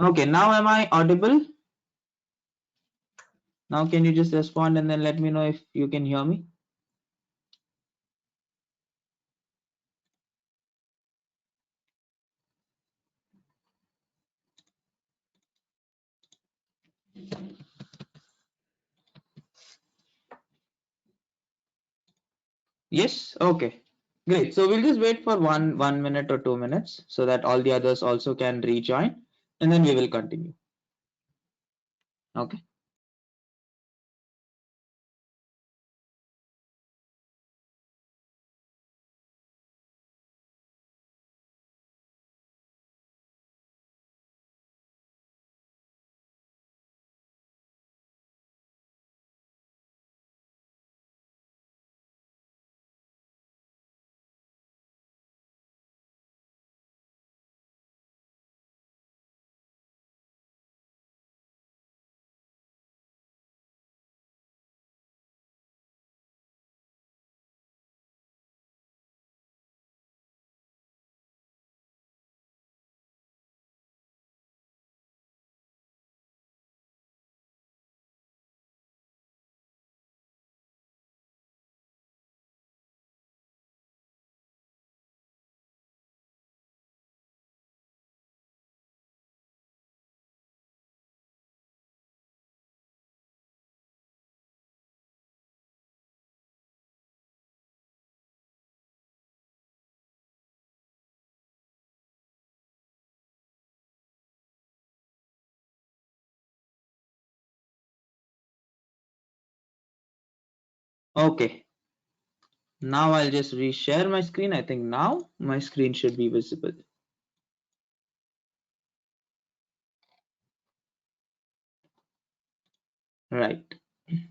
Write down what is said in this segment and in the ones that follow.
Okay, now am I audible? Now can you just respond and then let me know if you can hear me? Yes, okay. Great. So we'll just wait for one minute or 2 minutes so that all the others also can rejoin and then we will continue. Okay. Okay. Now I'll just reshare my screen. I think now my screen should be visible. Right.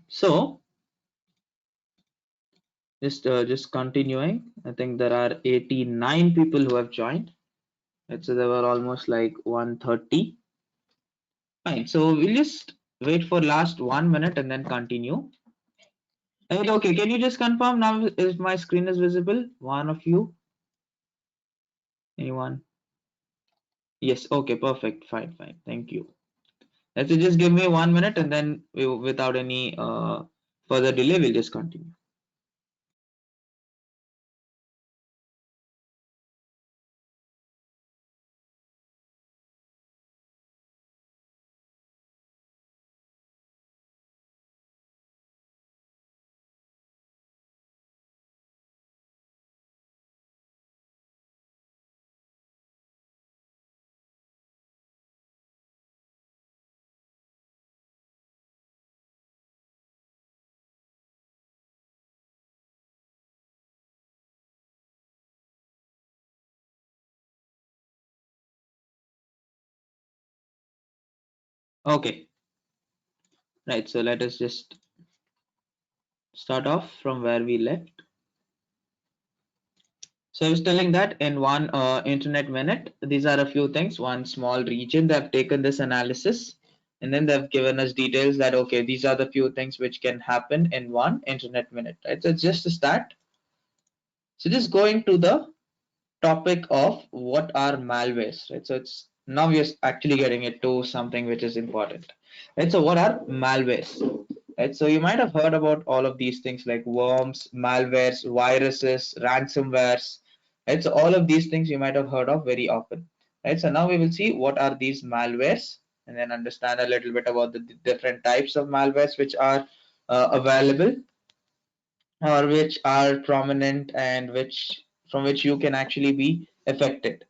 So just continuing. I think there are 89 people who have joined. Right, so there were almost like 130. Fine. So we'll just wait for last 1 minute and then continue. Okay, can you just confirm now if my screen is visible? One of you? Anyone? Yes, okay, perfect. Fine, fine. Thank you. Let's just give me 1 minute and then without any further delay, we'll just continue. Okay, right. So let us just start off from where we left. So I was telling that in one internet minute, these are a few things. One small region, they've taken this analysis and then they've given us details that, okay, these are the few things which can happen in one internet minute, right? So it's just a start. So just going to the topic of what are malwares, right? So it's now we are actually getting into something which is important, right? So what are malwares, right? So you might have heard about all of these things like worms, malwares, viruses, ransomwares, right? So all of these things you might have heard of very often, right? So now we will see what are these malwares and then understand a little bit about the different types of malwares which are available or which are prominent and which from which you can actually be affected,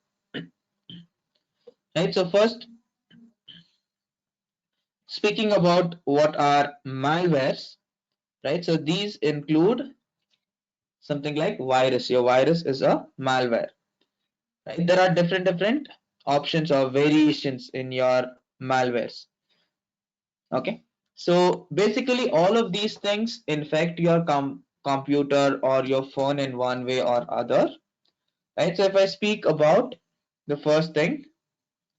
right? So first, speaking about what are malwares, right? So these include something like virus. Your virus is a malware, right? There are different options or variations in your malwares. Okay, so basically all of these things infect your computer or your phone in one way or other, right? So if I speak about the first thing,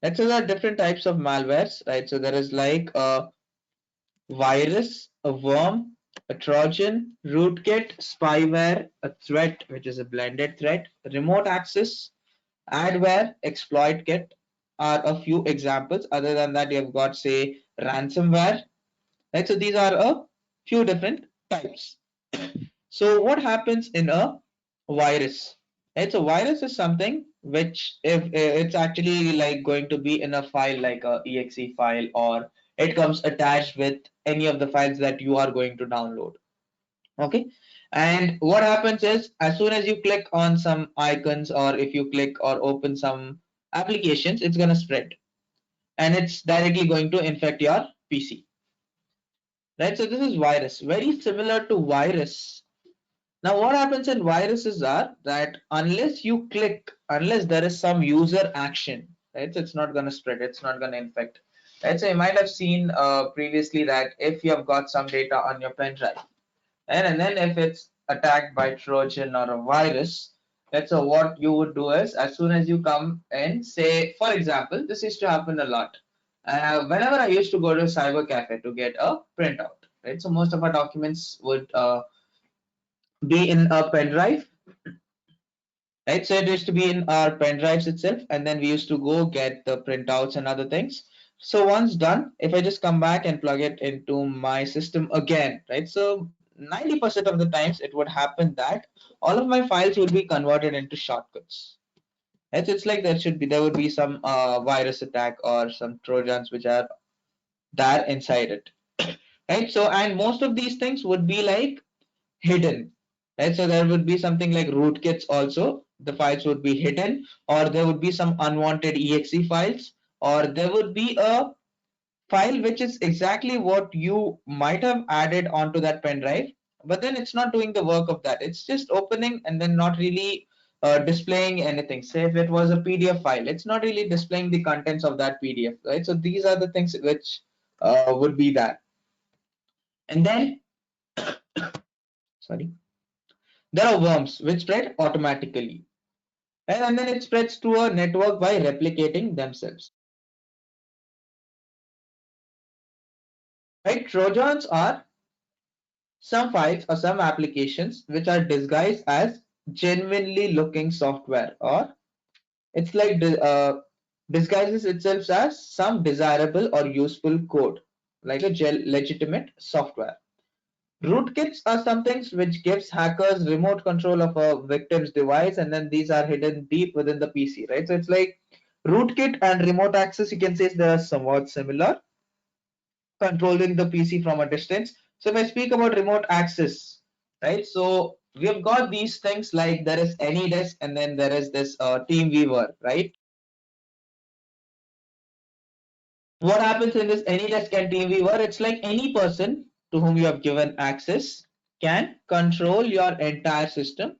let's say there are different types of malwares, right? So there is like a virus, a worm, a Trojan, rootkit, spyware, a threat, which is a blended threat, remote access, adware, exploit kit. are a few examples. Other than that, you've got, say, ransomware, right? So these are a few different types. So what happens in a virus, right? So virus is something which, if it's actually like going to be in a file like a exe file, or it comes attached with any of the files that you are going to download. Okay, and what happens is, as soon as you click on some icons, or if you click or open some applications, it's going to spread, and it's directly going to infect your PC, right? So this is virus, very similar to virus. Now what happens in viruses are that unless you click, unless there is some user action, right, so it's not going to spread, it's not going to infect, right? So you might have seen previously that if you have got some data on your pen drive, and then if it's attacked by Trojan or a virus, that's so what you would do is, as soon as you come in, say, for example, this used to happen a lot. Whenever I used to go to a cyber cafe to get a printout, right? So most of our documents would be in a pen drive, right? So it used to be in our pen drives itself, and then we used to go get the printouts and other things. So once done, if I just come back and plug it into my system again, right? So 90% of the times it would happen that all of my files will be converted into shortcuts. Right? So it's like there would be some virus attack or some trojans which are there inside it. Right? So and most of these things would be like hidden, right? So there would be something like rootkits also. The files would be hidden, or there would be some unwanted exe files, or there would be a file which is exactly what you might have added onto that pen drive, but then it's not doing the work of that. It's just opening and then not really displaying anything. Say if it was a PDF file, it's not really displaying the contents of that PDF, right? So these are the things which would be that. And then, sorry, there are worms which spread automatically, and then it spreads to a network by replicating themselves. Right? Trojans are some files or some applications which are disguised as genuinely looking software, or it's like disguises itself as some desirable or useful code, like a legitimate software. Rootkits are some things which gives hackers remote control of a victim's device, and then these are hidden deep within the PC, right? So it's like rootkit and remote access, you can say they are somewhat similar, controlling the PC from a distance. So if I speak about remote access, right? So we have got these things like there is AnyDesk, and then there is this TeamViewer, right? What happens in this AnyDesk and TeamViewer? It's like any person to whom you have given access can control your entire system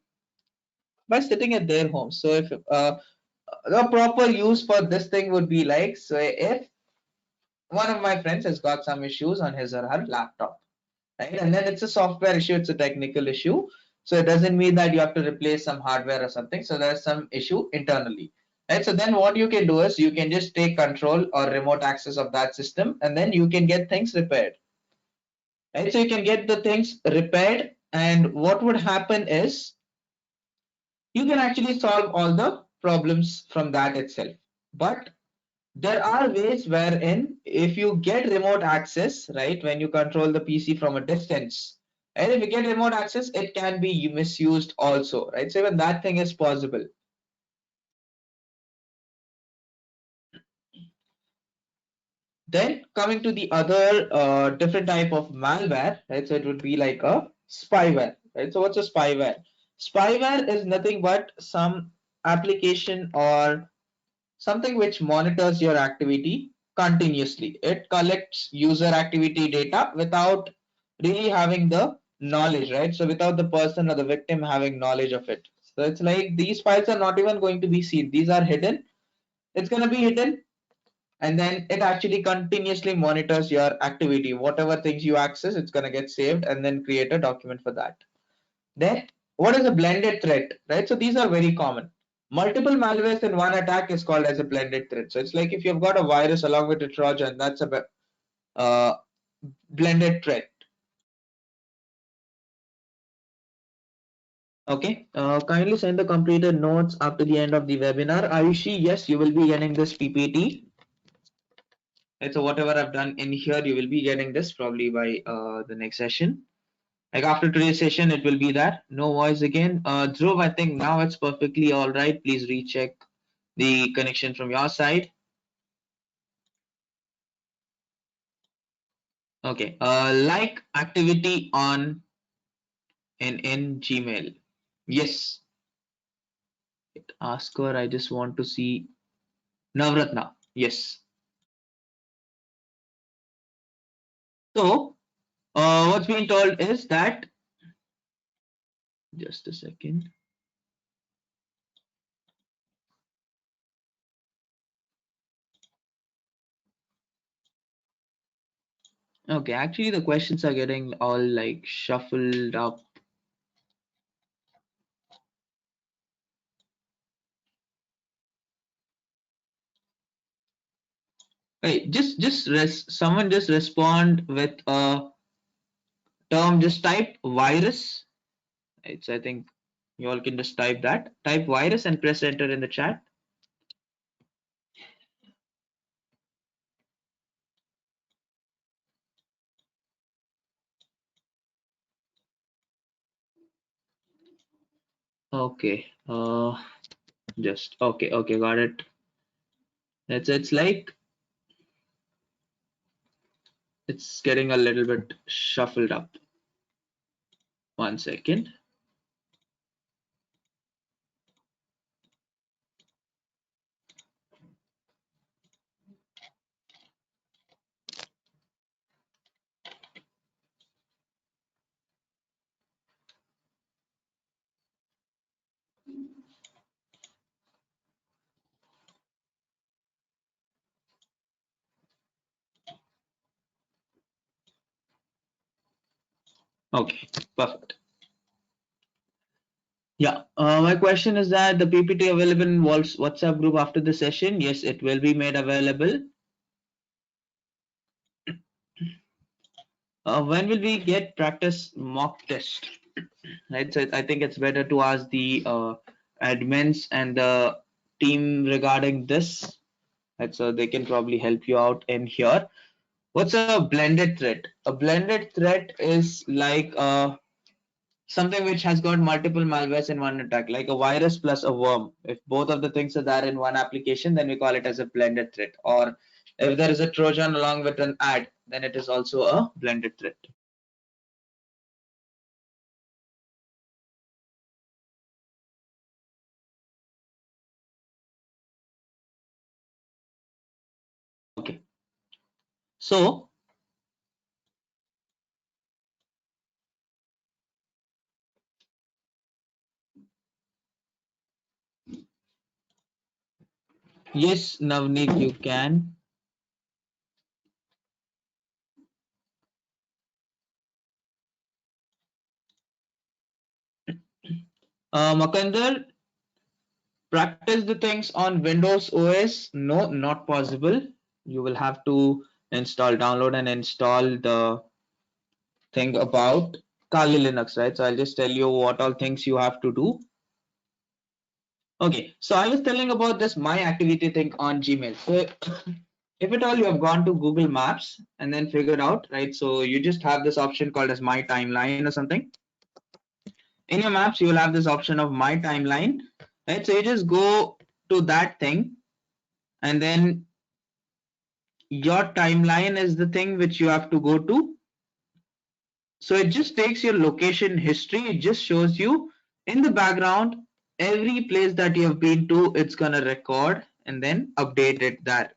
by sitting at their home. So if the proper use for this thing would be like, so if one of my friends has got some issues on his or her laptop, right? And then it's a software issue, it's a technical issue. So it doesn't mean that you have to replace some hardware or something. So there's some issue internally, right? So then what you can do is you can just take control or remote access of that system, and then you can get things repaired, right? So you can get the things repaired, and what would happen is you can actually solve all the problems from that itself. But there are ways wherein if you get remote access, right, when you control the PC from a distance, and if you get remote access, it can be misused also, right? So even that thing is possible. Then coming to the other different type of malware, right? So it would be like a spyware, right? So what's a spyware? Spyware is nothing but some application or something which monitors your activity continuously. It collects user activity data without really having the knowledge, right? So without the person or the victim having knowledge of it. So it's like these files are not even going to be seen. These are hidden. It's going to be hidden, and then it actually continuously monitors your activity. Whatever things you access, it's going to get saved and then create a document for that. Then what is a blended threat, right? So these are very common. Multiple malwares in one attack is called as a blended threat. So it's like if you've got a virus along with a Trojan, that's a uh, blended threat. Okay, kindly send the completed notes up to the end of the webinar. Ayushi, yes, you will be getting this PPT. Right, so whatever I've done in here, you will be getting this probably by the next session. Like after today's session, it will be that. No voice again. Dhruv, I think now it's perfectly all right. Please recheck the connection from your side. Okay, like activity on in Gmail. Yes, ask her. I just want to see Navratna. Yes. So, what's being told is that, just a second. Okay, actually, the questions are getting all like shuffled up. Hey, someone just respond with a term. Just type virus. It's I think you all can just type that. Type virus and press enter in the chat. Okay. Just okay. Okay, got it. It's like it's getting a little bit shuffled up. 1 second. Okay, perfect. Yeah, my question is that the PPT available in WhatsApp group after the session? Yes, it will be made available. When will we get practice mock test? Right, so I think it's better to ask the admins and the team regarding this. Right, so they can probably help you out in here. What's a blended threat? A blended threat is like something which has got multiple malwares in one attack, like a virus plus a worm. If both of the things are there in one application, then we call it as a blended threat. Or if there is a Trojan along with an ad, then it is also a blended threat. Okay. So, yes, Navneet, you can. Makandar, practice the things on Windows OS. No, not possible. You will have to download and install the thing about Kali Linux, right? So I'll just tell you what all things you have to do. Okay, so I was telling about this my activity thing on Gmail. So if at all you have gone to Google Maps and then figured out, right? So you just have this option called as my timeline or something. In your maps, you will have this option of my timeline, right? So you just go to that thing and then your timeline is the thing which you have to go to. So it just takes your location history. It just shows you in the background every place that you have been to. It's gonna record and then update it there.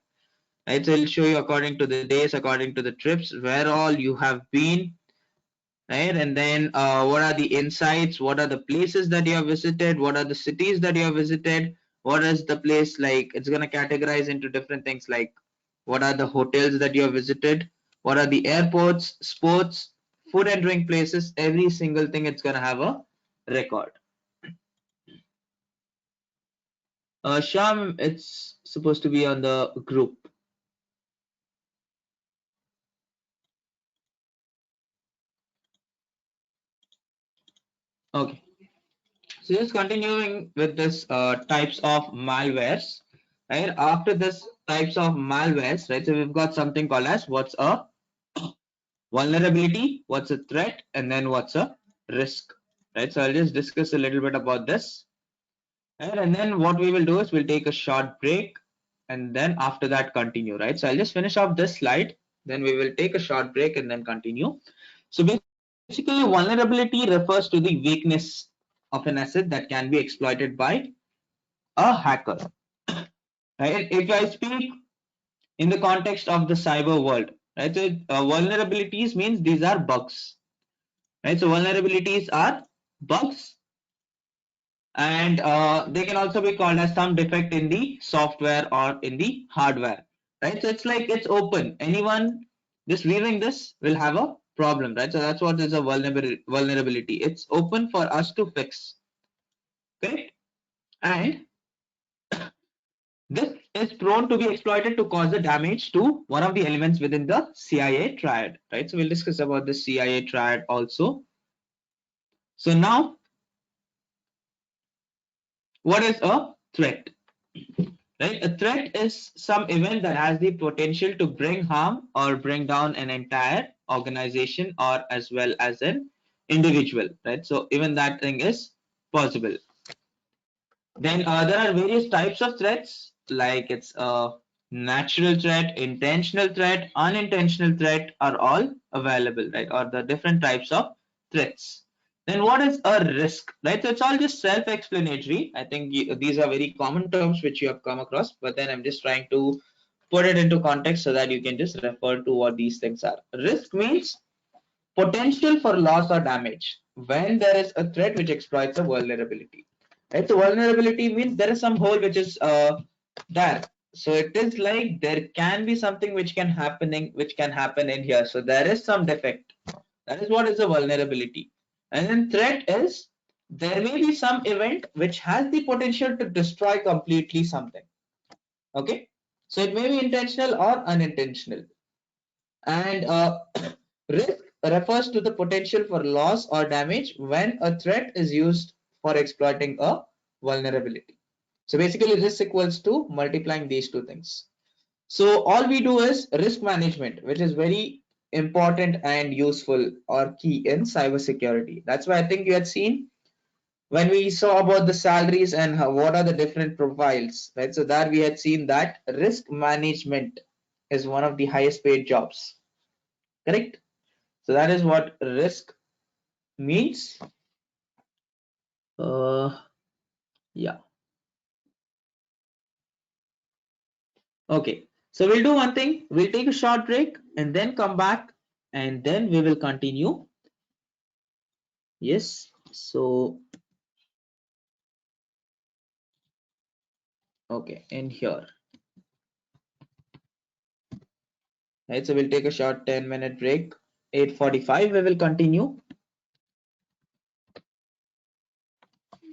Right, so it'll show you according to the days, according to the trips, where all you have been, right? And then what are the insights? What are the places that you have visited? What are the cities that you have visited? What is the place like? It's gonna categorize into different things like what are the hotels that you have visited? What are the airports, sports, food and drink places? Every single thing it's gonna have a record. Sham, it's supposed to be on the group. Okay. So just continuing with this types of malwares, right? After this types of malwares, right? So we've got something called as what's a vulnerability, what's a threat, and then what's a risk, right? So I'll just discuss a little bit about this, right? And then what we will do is we'll take a short break, and then after that continue, right? So I'll just finish off this slide, then we will take a short break and then continue. So basically, vulnerability refers to the weakness of an asset that can be exploited by a hacker, right? If I speak in the context of the cyber world, right? So vulnerabilities means these are bugs, right? So vulnerabilities are bugs, and they can also be called as some defect in the software or in the hardware, right? So it's like it's open. Anyone just viewing this will have a problem, right? So that's what is a vulnerability. It's open for us to fix, correct? And this is prone to be exploited to cause the damage to one of the elements within the CIA triad, right? So we'll discuss about the CIA triad also. So now, what is a threat? Right? A threat is some event that has the potential to bring harm or bring down an entire organization or as well as an individual, right? So even that thing is possible. Then there are various types of threats, like it's a natural threat, intentional threat, unintentional threat are all available, right? Or the different types of threats. Then what is a risk, right? So it's all just self-explanatory. I think these are very common terms which you have come across, but then I'm just trying to put it into context so that you can just refer to what these things are. Risk means potential for loss or damage when there is a threat which exploits a vulnerability, right? So vulnerability means there is some hole which is there. So it is like there can be something which can happen in here. So there is some defect. That is what is a vulnerability. And then threat is there may be some event which has the potential to destroy completely something. Okay. So it may be intentional or unintentional. And risk refers to the potential for loss or damage when a threat is used for exploiting a vulnerability. So basically, risk equals to multiplying these two things. So all we do is risk management, which is very important and useful or key in cybersecurity. That's why I think you had seen when we saw about the salaries and what are the different profiles, right? So that we had seen that risk management is one of the highest paid jobs, correct? So that is what risk means. Uh, yeah. Okay. So we'll do one thing. We'll take a short break and then come back and then we will continue. Yes. So, okay. In here. Right. So we'll take a short 10-minute break. 8:45 we will continue.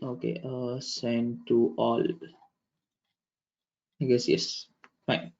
Okay. Send to all. I guess yes. Fine.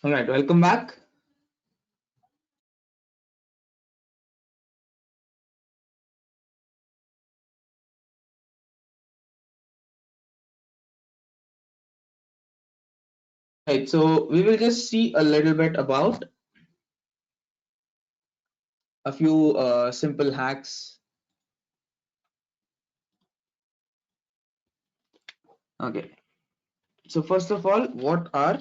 All right, welcome back. Right, so we will just see a little bit about a few simple hacks. Okay, so first of all, what are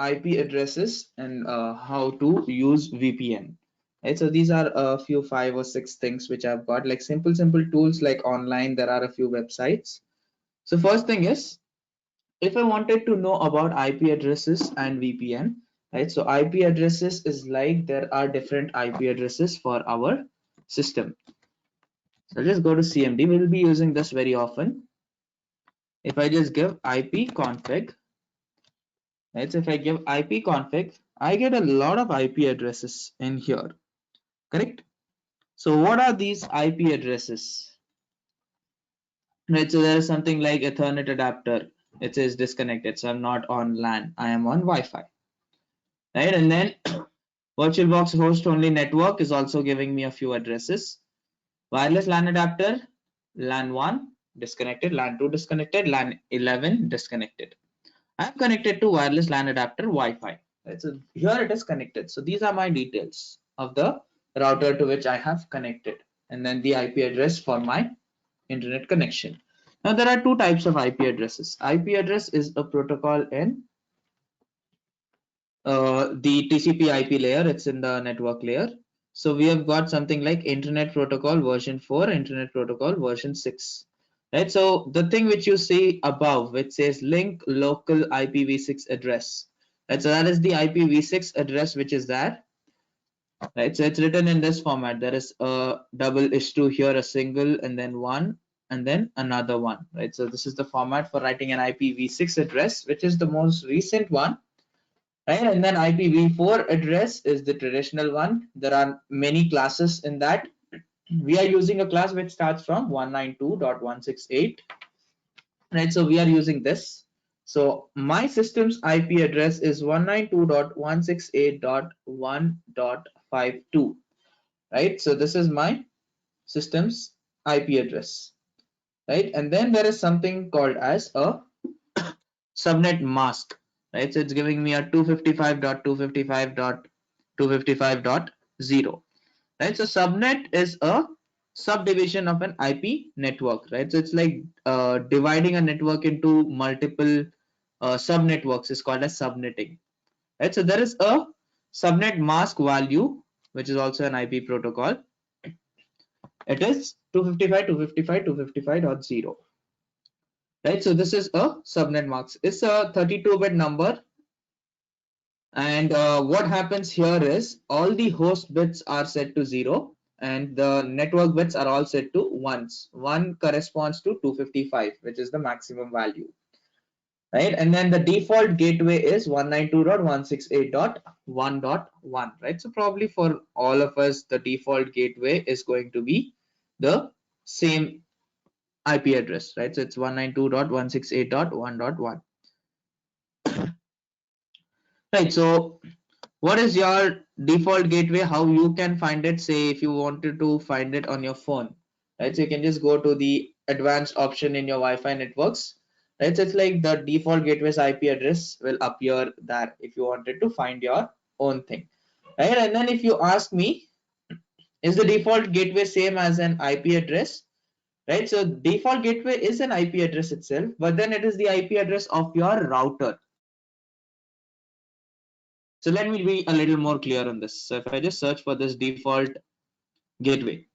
IP addresses and how to use VPN? Right, so these are a few 5 or 6 things which I've got, like simple tools. Like online there are a few websites. So first thing is, if I wanted to know about IP addresses and VPN, right? So IP addresses is like there are different IP addresses for our system. So just go to CMD. We'll be using this very often. If I just give IP config, right? So if I give IP config, I get a lot of IP addresses in here, correct? So what are these IP addresses? Right, so there is something like Ethernet adapter. It says disconnected, so I'm not on LAN, I am on Wi-Fi, right? And then VirtualBox host only network is also giving me a few addresses. Wireless LAN adapter, LAN 1 disconnected, LAN 2 disconnected, LAN 11 disconnected. I'm connected to wireless LAN adapter Wi-Fi. Right, so here it is connected. So these are my details of the router to which I have connected, and then the IP address for my internet connection. Now there are two types of IP addresses. IP address is a protocol in the TCP/IP layer. It's in the network layer. So we have got something like Internet Protocol version 4, Internet Protocol version 6. Right. So the thing which you see above, which says link local IPv6 address. Right. So that is the IPv6 address which is there. Right. So it's written in this format. There is a double issue here, a single, and then one, and then another one. Right. So this is the format for writing an IPv6 address, which is the most recent one. Right, and then IPv4 address is the traditional one. There are many classes in that. We are using a class which starts from 192.168. Right, so we are using this. So my system's IP address is 192.168.1.52. Right, so this is my system's IP address. Right, and then there is something called as a subnet mask. Right, so it's giving me a 255.255.255.0. Right, so subnet is a subdivision of an IP network. Right, so it's like dividing a network into multiple sub networks is called as subnetting. Right, so there is a subnet mask value which is also an IP protocol. It is 255.255.255.0. Right, so this is a subnet mask. It's a 32-bit number. And what happens here is all the host bits are set to 0 and the network bits are all set to ones. 1 corresponds to 255, which is the maximum value. Right, and then the default gateway is 192.168.1.1. Right, so probably for all of us the default gateway is going to be the same IP address. Right, so it's 192.168.1.1. Right, so what is your default gateway? How you can find it? Say if you wanted to find it on your phone, right? So you can just go to the advanced option in your Wi-Fi networks, right? So it's like the default gateway's IP address will appear there if you wanted to find your own thing, right? And then if you ask me, is the default gateway same as an IP address? Right? So default gateway is an IP address itself, but then it is the IP address of your router. So let me be a little more clear on this. So if I just search for this default gateway,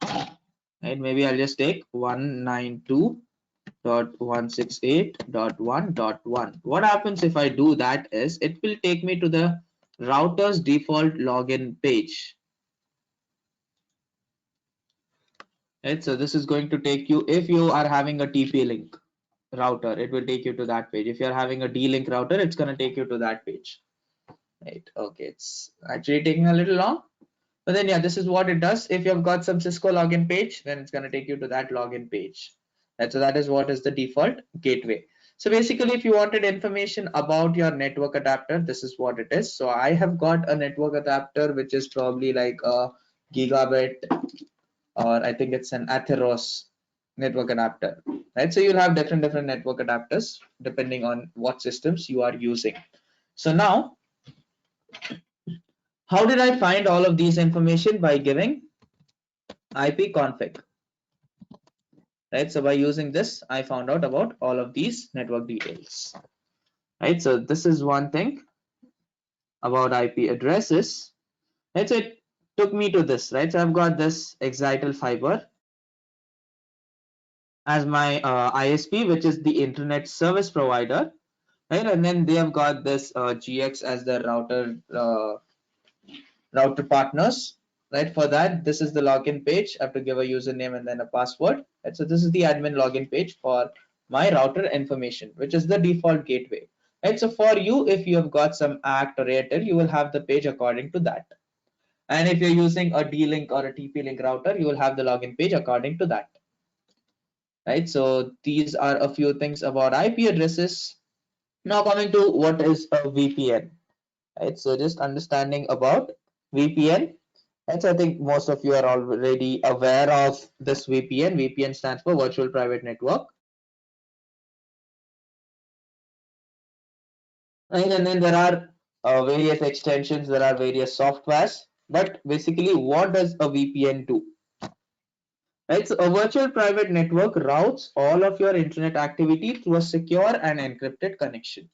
right, maybe I'll just take 192.168.1.1. What happens if I do that is it will take me to the router's default login page. Right, so this is going to take you, if you are having a TP-Link router, it will take you to that page. If you're having a D-Link router, it's going to take you to that page. Right, okay, it's actually taking a little long. But then yeah, this is what it does. If you've got some Cisco login page, then it's going to take you to that login page. Right, so that is what is the default gateway. So basically, if you wanted information about your network adapter, this is what it is. So I have got a network adapter which is probably like a gigabit, or I think it's an Atheros network adapter, right? So you'll have different network adapters depending on what systems you are using. So now, how did I find all of these information? By giving ipconfig, right? So by using this, I found out about all of these network details, right? So this is one thing about IP addresses, right? So it took me to this, right? So I've got this Exital Fiber as my ISP, which is the internet service provider, right? And then they have got this GX as the router partners, right? For that, this is the login page. I have to give a username and then a password, right? So this is the admin login page for my router information, which is the default gateway, right? So for you, if you have got some ACT or Airtel, you will have the page according to that. And if you're using a D-Link or a TP-Link router, you will have the login page according to that, right? So these are a few things about IP addresses. Now coming to what is a VPN, right? So just understanding about VPN. And so I think most of you are already aware of this VPN. VPN stands for Virtual Private Network. Right? And then there are various extensions, there are various softwares. But basically, what does a VPN do? Right? So a virtual private network routes all of your internet activity through a secure and encrypted connection.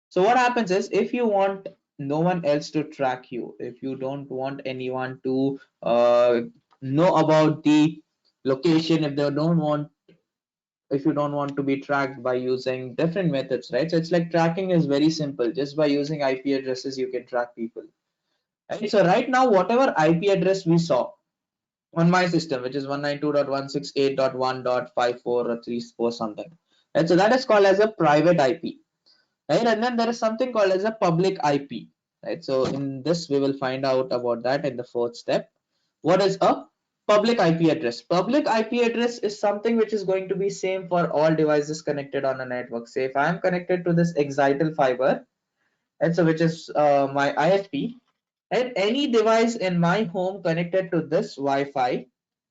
So what happens is, if you want no one else to track you, if you don't want anyone to know about the location, if you don't want to be tracked by using different methods, right? So it's like tracking is very simple. Just by using IP addresses, you can track people. Right? So right now, whatever IP address we saw on my system, which is 192.168.1.54 or 34 something, right? So that is called as a private IP. Right? And then there is something called as a public IP, right? So in this, we will find out about that in the fourth step. What is a public IP address? Public IP address is something which is going to be same for all devices connected on a network. Say if I am connected to this Exital Fiber, and so which is my ISP, and any device in my home connected to this Wi-Fi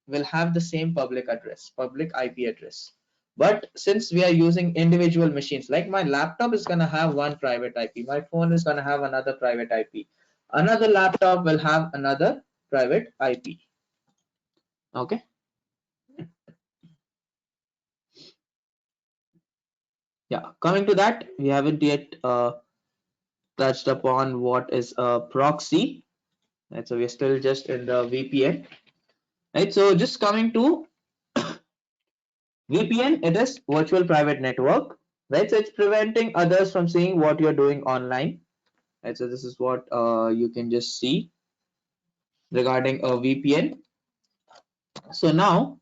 will have the same public address, public IP address. But since we are using individual machines, like my laptop is going to have one private IP, my phone is going to have another private IP, another laptop will have another private IP. Okay. Yeah. Coming to that, we haven't yet touched upon what is a proxy. Right. So we're still just in the VPN. Right. So just coming to VPN, it is virtual private network, right? So it's preventing others from seeing what you're doing online, right? So this is what you can just see regarding a VPN. So now,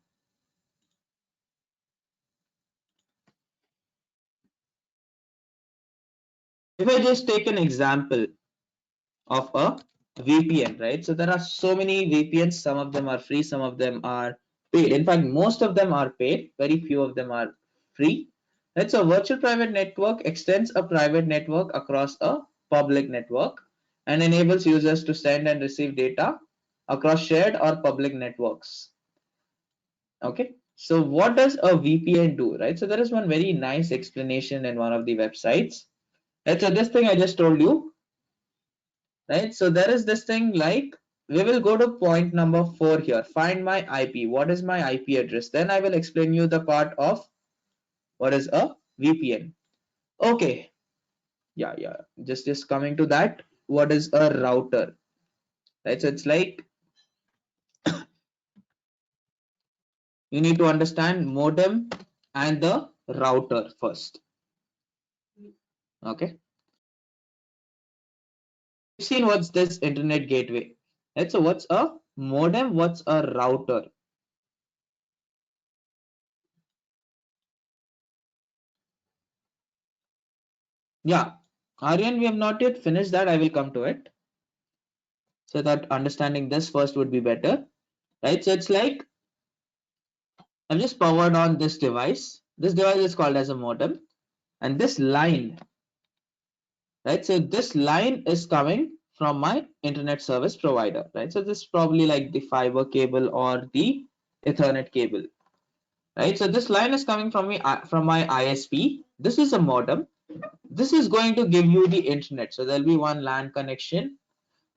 if I just take an example of a VPN, right? So there are so many VPNs, some of them are free, some of them are paid. In fact, most of them are paid, very few of them are free. Right? So virtual private network extends a private network across a public network and enables users to send and receive data across shared or public networks. Okay. So what does a VPN do, right? So there is one very nice explanation in one of the websites. Right? So this thing I just told you, right? So there is this thing like, we will go to point number 4 here. Find my IP. What is my IP address? Then I will explain you the part of what is a VPN. Okay. Yeah. Just coming to that. What is a router? Right. So it's like you need to understand modem and the router first. Okay. You've seen what's this internet gateway. Right. So what's a modem? What's a router? Yeah. Aryan, we have not yet finished that. I will come to it. So that understanding this first would be better, right? So it's like I've just powered on this device, This device is called as a modem, and this line, right? So this line is coming from my internet service provider, right? So this is probably like the fiber cable or the Ethernet cable, right? So this line is coming from me from my ISP. This is a modem. This is going to give you the internet. So there'll be one LAN connection,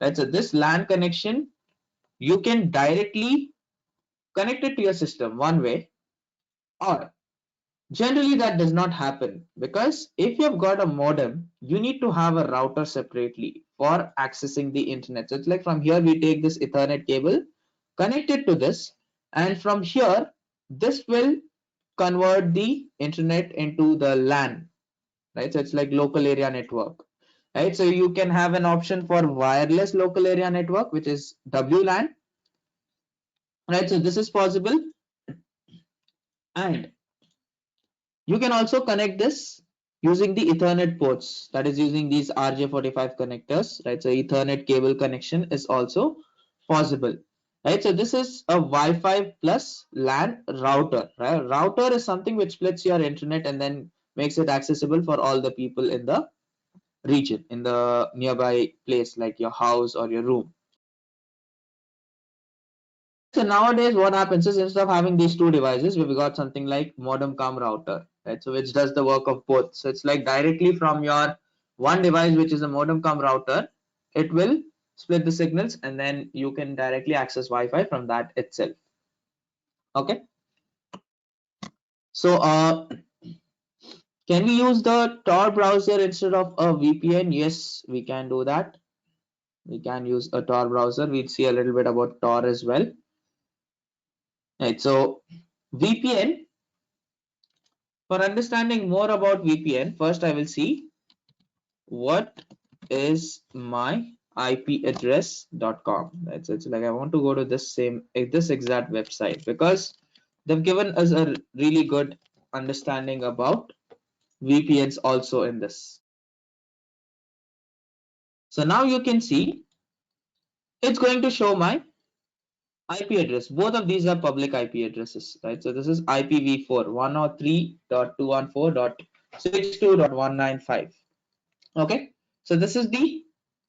right? So this LAN connection, you can directly connect it to your system one way, or generally that does not happen, because if you've got a modem, you need to have a router separately for accessing the internet. So it's like from here we take this Ethernet cable, connect it to this, and from here this will convert the internet into the LAN, right? So it's like local area network, right? So you can have an option for wireless local area network, which is WLAN, right? So this is possible, and you can also connect this using the Ethernet ports, that is using these RJ45 connectors, right? So Ethernet cable connection is also possible, right? So this is a Wi-Fi plus LAN router, right? Router is something which splits your internet and then makes it accessible for all the people in the region, in the nearby place, like your house or your room. So nowadays what happens is, instead of having these two devices, we've got something like modem cum router, right? So which does the work of both. So it's like directly from your one device, which is a modem cum router, it will split the signals and then you can directly access Wi-Fi from that itself. Okay. So can we use the Tor browser instead of a VPN? Yes, we can do that. We can use a Tor browser. We'll see a little bit about Tor as well. Right. So VPN, for understanding more about VPN, first I will see what is my IP address.com. Right. So it's like I want to go to this exact website, because they've given us a really good understanding about VPNs also in this. So now you can see it's going to show my IP address. Both of these are public IP addresses, right? So this is IPv4 103.214.62.195. Okay, so this is the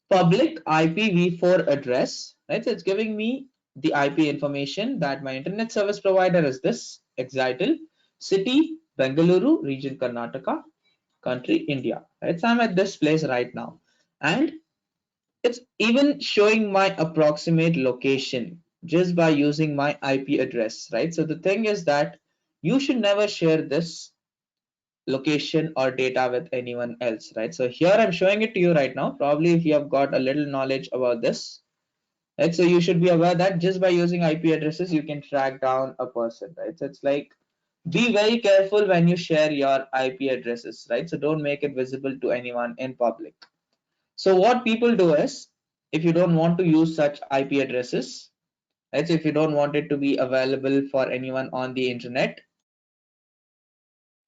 public IPv4 address, right? So it's giving me the IP information that my internet service provider is this, Exitle, city Bengaluru, region Karnataka, country India, right? So I'm at this place right now, and it's even showing my approximate location just by using my IP address, right? So the thing is that you should never share this location or data with anyone else, right? So here I'm showing it to you right now. Probably if you have got a little knowledge about this, right? So you should be aware that just by using IP addresses, you can track down a person, right? So it's like, be very careful when you share your IP addresses, right? So don't make it visible to anyone in public. So what people do is, if you don't want to use such IP addresses, right? So if you don't want it to be available for anyone on the internet,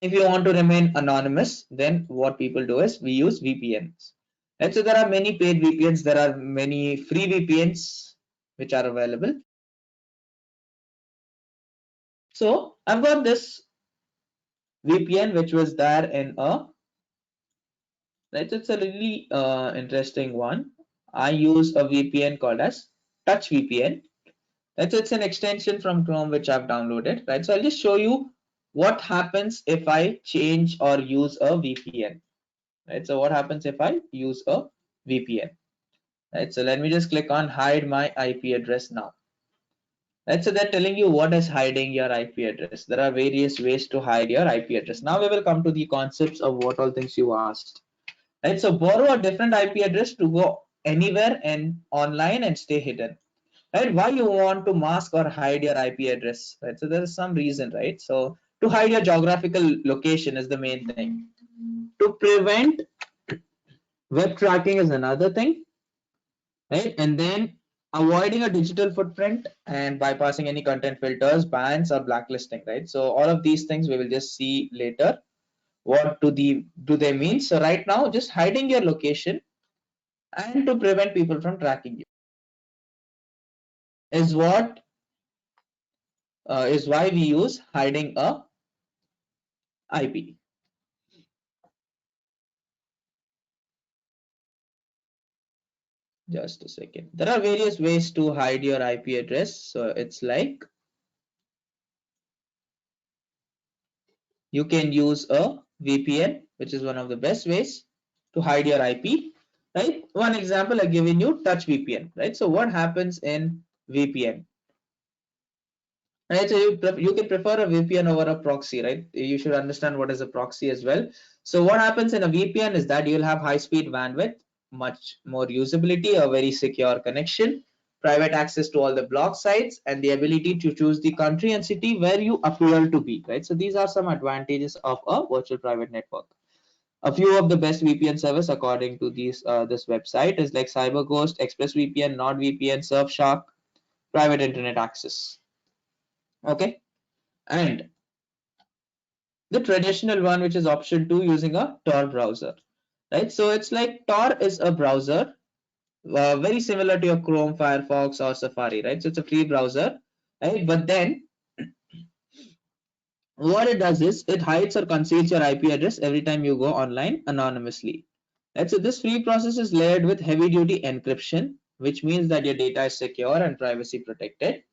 if you want to remain anonymous, then what people do is we use VPNs. And so there are many paid VPNs, there are many free VPNs which are available. So I've got this VPN which was there in a, right? So it's a really interesting one. I use a VPN called as Touch VPN. Right? So it's an extension from Chrome which I've downloaded, right? So I'll just show you what happens if I change or use a VPN. Right, so what happens if I use a VPN, right? So let me just click on hide my IP address now, right? So they're telling you what is hiding your IP address. There are various ways to hide your IP address. Now we will come to the concepts of what all things you asked, right? So borrow a different IP address to go anywhere and online and stay hidden, right? Why you want to mask or hide your IP address, right? So there is some reason, right? So to hide your geographical location is the main thing. To prevent web tracking is another thing, right? And then avoiding a digital footprint and bypassing any content filters, bans, or blacklisting, right? So all of these things we will just see later. What do they mean? So right now, just hiding your location and to prevent people from tracking you is what is why we use hiding a IP. Just a second. There are various ways to hide your IP address. So it's like you can use a VPN, which is one of the best ways to hide your IP, right? One example I've given you, Touch VPN, right? So what happens in VPN? Right, so you can prefer a VPN over a proxy, right? You should understand what is a proxy as well. So what happens in a VPN is that you'll have high speed bandwidth, much more usability, a very secure connection, private access to all the block sites, and the ability to choose the country and city where you appear to be, right? So these are some advantages of a virtual private network. A few of the best VPN servers according to this website is like CyberGhost, ExpressVPN, NordVPN, Surfshark, private internet access. Okay, and the traditional one, which is option 2, using a Tor browser, right? So it's like Tor is a browser very similar to your Chrome, Firefox, or Safari, right? So it's a free browser, right? But then what it does is it hides or conceals your IP address every time you go online anonymously. Right? So this free process is layered with heavy duty encryption, which means that your data is secure and privacy protected.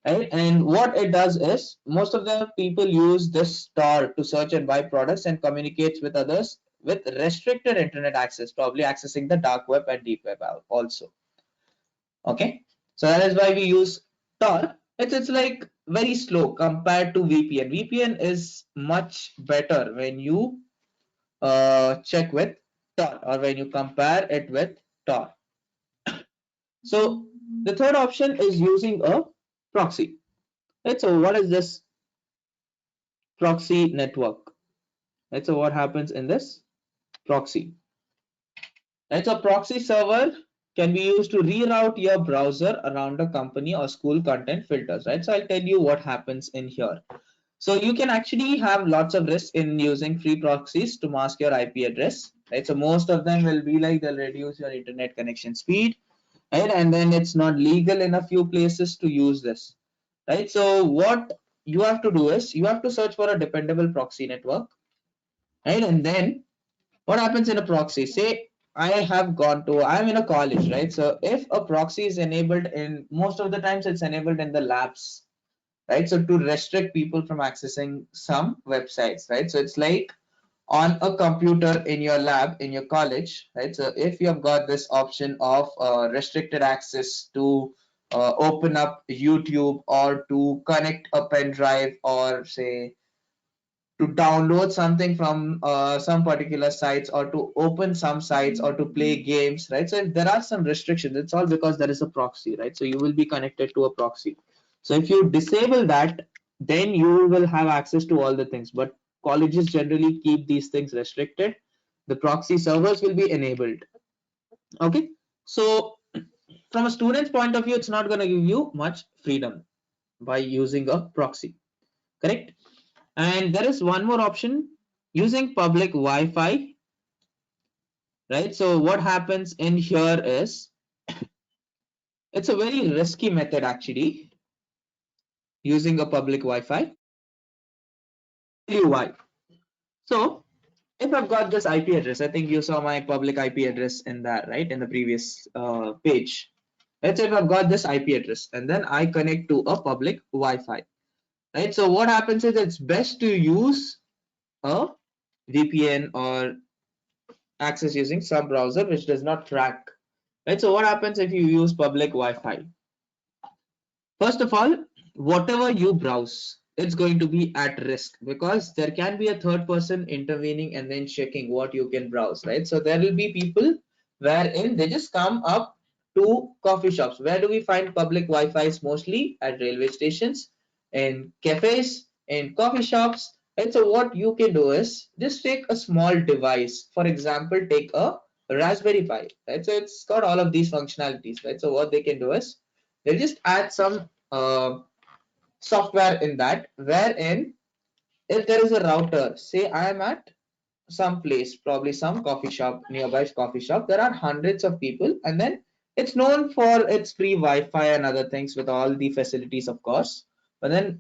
Right? And what it does is most of the people use this Tor to search and buy products and communicates with others with restricted internet access, probably accessing the dark web and deep web also. Okay, so that is why we use Tor. It's like very slow compared to VPN. VPN is much better when you check with Tor or when you compare it with Tor. So the third option is using a proxy. Right, so what is this proxy network? Right, so what happens in this proxy? Right, so proxy server can be used to reroute your browser around a company or school content filters, right? So I'll tell you what happens in here. So you can actually have lots of risks in using free proxies to mask your IP address, right? So most of them will be like they'll reduce your internet connection speed, right? And then it's not legal in a few places to use this, right? So what you have to do is you have to search for a dependable proxy network, right? And then what happens in a proxy? Say I'm in a college, right? So if a proxy is enabled in most of the times it's enabled in the labs, right? So to restrict people from accessing some websites, right? So it's like on a computer in your lab in your college, right? So if you have got this option of restricted access to open up YouTube or to connect a pen drive or say to download something from some particular sites or to open some sites or to play games, right? So if there are some restrictions, it's all because there is a proxy, right? So you will be connected to a proxy. So if you disable that, then you will have access to all the things. But colleges generally keep these things restricted. The proxy servers will be enabled. Okay. So from a student's point of view, it's not going to give you much freedom by using a proxy. Correct? And there is one more option using public Wi-Fi, right? So what happens in here is it's a very risky method actually using a public Wi-Fi. Tell you why. So if I've got this IP address, I think you saw my public IP address in that, right? In the previous page. Let's say if I've got this IP address and then I connect to a public Wi-Fi, right? So what happens is it's best to use a VPN or access using some browser which does not track, right? So what happens if you use public Wi-Fi? First of all, whatever you browse, it's going to be at risk because there can be a third person intervening and then checking what you can browse, right? So there will be people wherein they just come up to coffee shops. Where do we find public Wi-Fi's? Mostly at railway stations, in cafes, in coffee shops. And so what you can do is just take a small device. For example, take a Raspberry Pi, right? So it's got all of these functionalities, right? So what they can do is they just add some software in that wherein if there is a router, say I am at some place, probably some coffee shop, nearby coffee shop, there are hundreds of people and then it's known for its free Wi-Fi and other things with all the facilities, of course. But then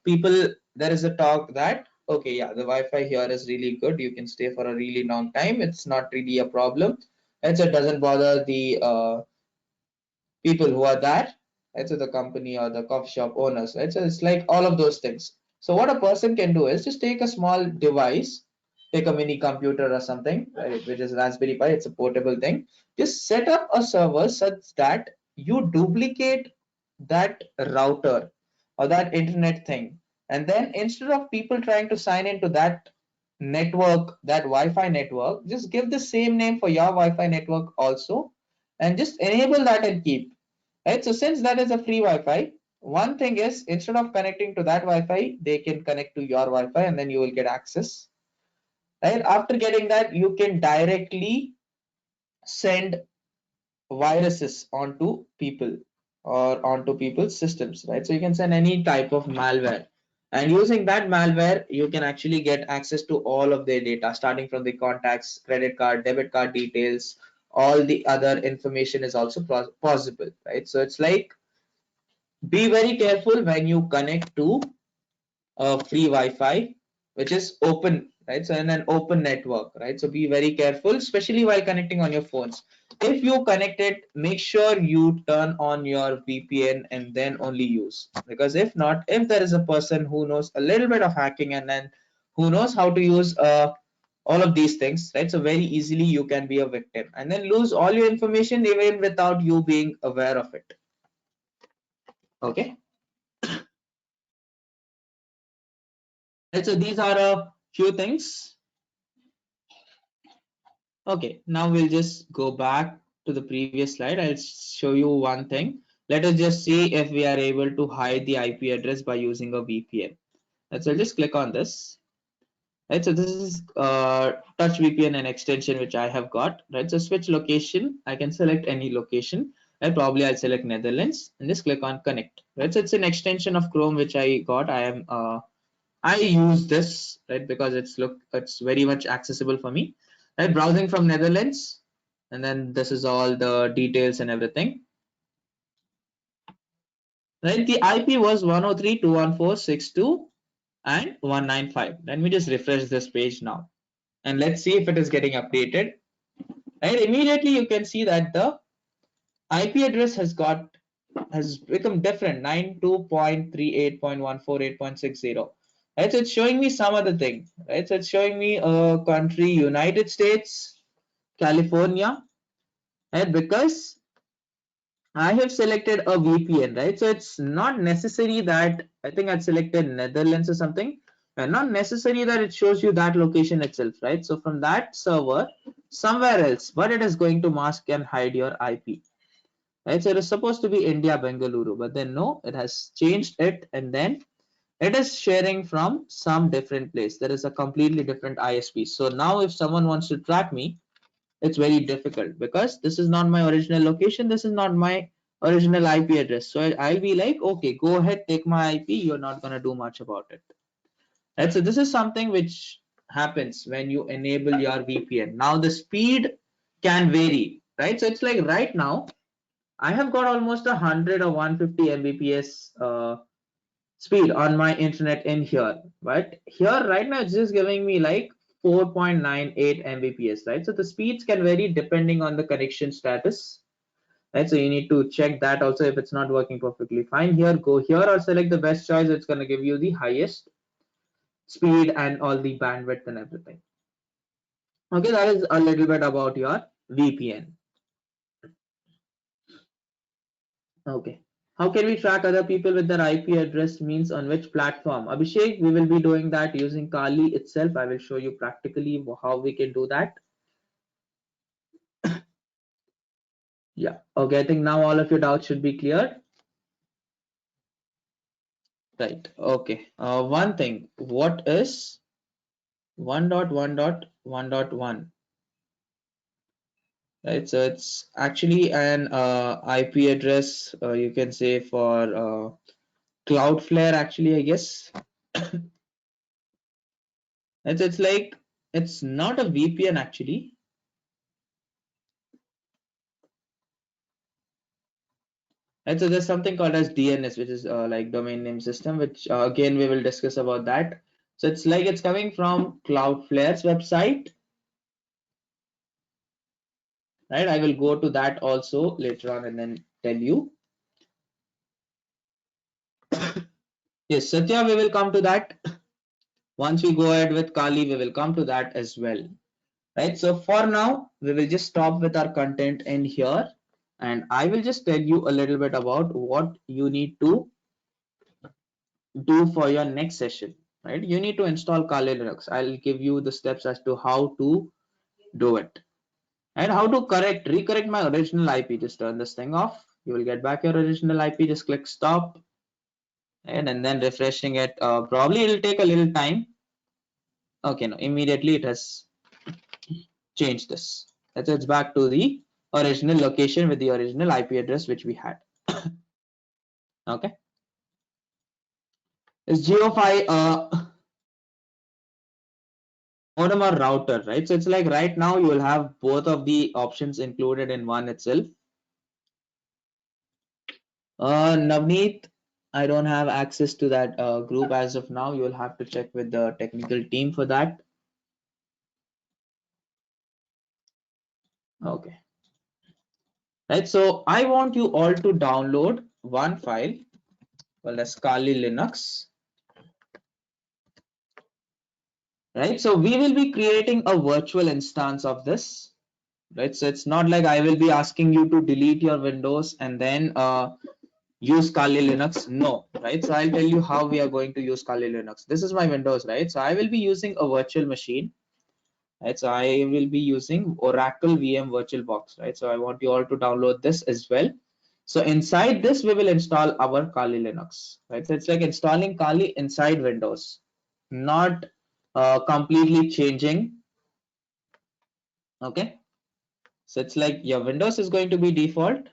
people, there is a talk that okay, yeah, the Wi-Fi here is really good. You can stay for a really long time. It's not really a problem. And so it doesn't bother the people who are there, right? So the company or the coffee shop owners, right? So it's like all of those things. So what a person can do is just take a small device, take a mini computer or something, right, which is Raspberry Pi. It's a portable thing. Just set up a server such that you duplicate that router or that internet thing. And then instead of people trying to sign into that network, that Wi-Fi network, just give the same name for your Wi-Fi network also, and just enable that and keep. Right, so since that is a free Wi-Fi, one thing is instead of connecting to that Wi-Fi, they can connect to your Wi-Fi and then you will get access. Right, after getting that, you can directly send viruses onto people or onto people's systems, right? So you can send any type of malware. And using that malware, you can actually get access to all of their data, starting from the contacts, credit card, debit card details, all the other information is also possible, right? So it's like be very careful when you connect to a free Wi-Fi, which is open, right? So in an open network, right? So be very careful, especially while connecting on your phones. If you connect it, make sure you turn on your VPN and then only use. Because if not, if there is a person who knows a little bit of hacking and then who knows how to use all of these things, right? So very easily you can be a victim and then lose all your information even without you being aware of it. Okay. And so these are a few things. Okay, now we'll just go back to the previous slide. I'll show you one thing. Let us just see if we are able to hide the IP address by using a VPN. So I'll just click on this. Right, so this is Touch VPN and extension which I have got. Right, so switch location. I can select any location. Right, probably I'll select Netherlands and just click on connect. Right, so it's an extension of Chrome which I got. I use this, right, because it's very much accessible for me. Right, browsing from Netherlands, and then this is all the details and everything. Right, the IP was 103.214.62 and 195. Let me just refresh this page now, and let's see if it is getting updated. Right, immediately you can see that the IP address has become different, 92.38.148.60. Right, so it's showing me some other thing. Right, so it's showing me a country, United States, California, right? Because I have selected a VPN, right? So it's not necessary that I think I've selected Netherlands or something, and not necessary that it shows you that location itself, right? So from that server, somewhere else, but it is going to mask and hide your IP. Right, so it is supposed to be India Bengaluru, but then no, it has changed it, and then it is sharing from some different place. There is a completely different ISP. So now if someone wants to track me, it's very difficult because this is not my original location. This is not my original IP address. So I'll be like, okay, go ahead, take my IP. You're not gonna do much about it. Right, so this is something which happens when you enable your VPN. Now the speed can vary, right? So it's like right now I have got almost 100 or 150 Mbps speed on my internet in here, but here right now it's just giving me like 4.98 Mbps, right? So the speeds can vary depending on the connection status, right? So you need to check that also. If it's not working perfectly fine here, go here or select the best choice. It's going to give you the highest speed and all the bandwidth and everything. Okay, that is a little bit about your VPN. Okay. How can we track other people with their IP address means on which platform? Abhishek, we will be doing that using Kali itself. I will show you practically how we can do that. Yeah. Okay. I think now all of your doubts should be cleared. Right. Okay. One thing. What is 1.1.1.1? Right. So it's actually an IP address. You can say for Cloudflare. Actually, I guess. It's like it's not a VPN actually. And so there's something called as DNS, which is like domain name system, which again we will discuss about that. So it's like it's coming from Cloudflare's website, right? I will go to that also later on and then tell you. Yes, Satya, we will come to that. Once we go ahead with Kali, we will come to that as well, right? So for now, we will just stop with our content in here, and I will just tell you a little bit about what you need to do for your next session, right? You need to install Kali Linux. I'll give you the steps as to how to do it and how to recorrect my original IP. Just turn this thing off. You will get back your original IP. Just click stop, and then refreshing it. Probably it'll take a little time. Okay, no, immediately it has changed this. It's back to the original location with the original IP address which we had. Okay, is Geofy modem or router, right? So it's like right now you will have both of the options included in one itself. Navneet, I don't have access to that group as of now. You'll have to check with the technical team for that. Okay. Right. So I want you all to download one file called as Kali Linux. Right. So we will be creating a virtual instance of this. Right. So it's not like I will be asking you to delete your Windows and then use Kali Linux. No, right? So I'll tell you how we are going to use Kali Linux. This is my Windows, right? So I will be using a virtual machine, right? So I will be using Oracle VM VirtualBox, right? So I want you all to download this as well. So inside this, we will install our Kali Linux, right? So it's like installing Kali inside Windows, not completely changing. Okay. So it's like your Windows is going to be default.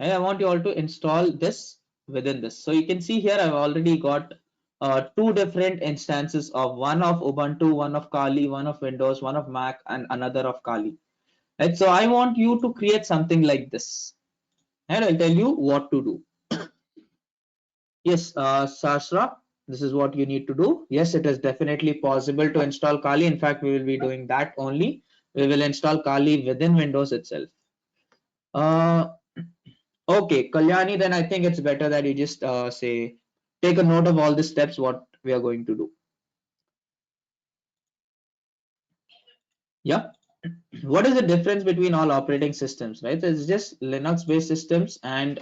And I want you all to install this within this. So you can see here I've already got two different instances of one of Ubuntu, one of Kali, one of Windows, one of Mac, and another of Kali. Right. So I want you to create something like this, and I'll tell you what to do. Yes, Sasra, this is what you need to do. Yes, it is definitely possible to install Kali. In fact, we will be doing that only. We will install Kali within Windows itself. Uh, Okay, Kalyani, then I think it's better that you just say, take a note of all the steps, what we are going to do. Yeah. What is the difference between all operating systems, right? It's just Linux based systems and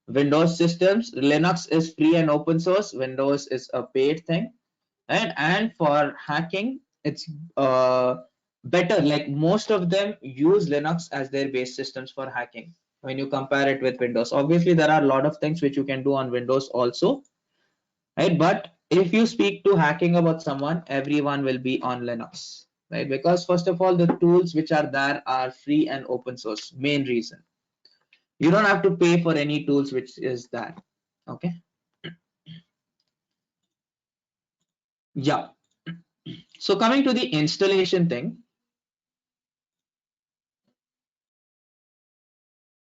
Windows systems. Linux is free and open source. Windows is a paid thing. And for hacking, it's better. Like most of them use Linux as their base systems for hacking when you compare it with Windows. Obviously, there are a lot of things which you can do on Windows also, right? But if you speak to hacking about someone, everyone will be on Linux, right? Because first of all, the tools which are there are free and open source. Main reason. You don't have to pay for any tools which is there. Okay. Yeah. So coming to the installation thing,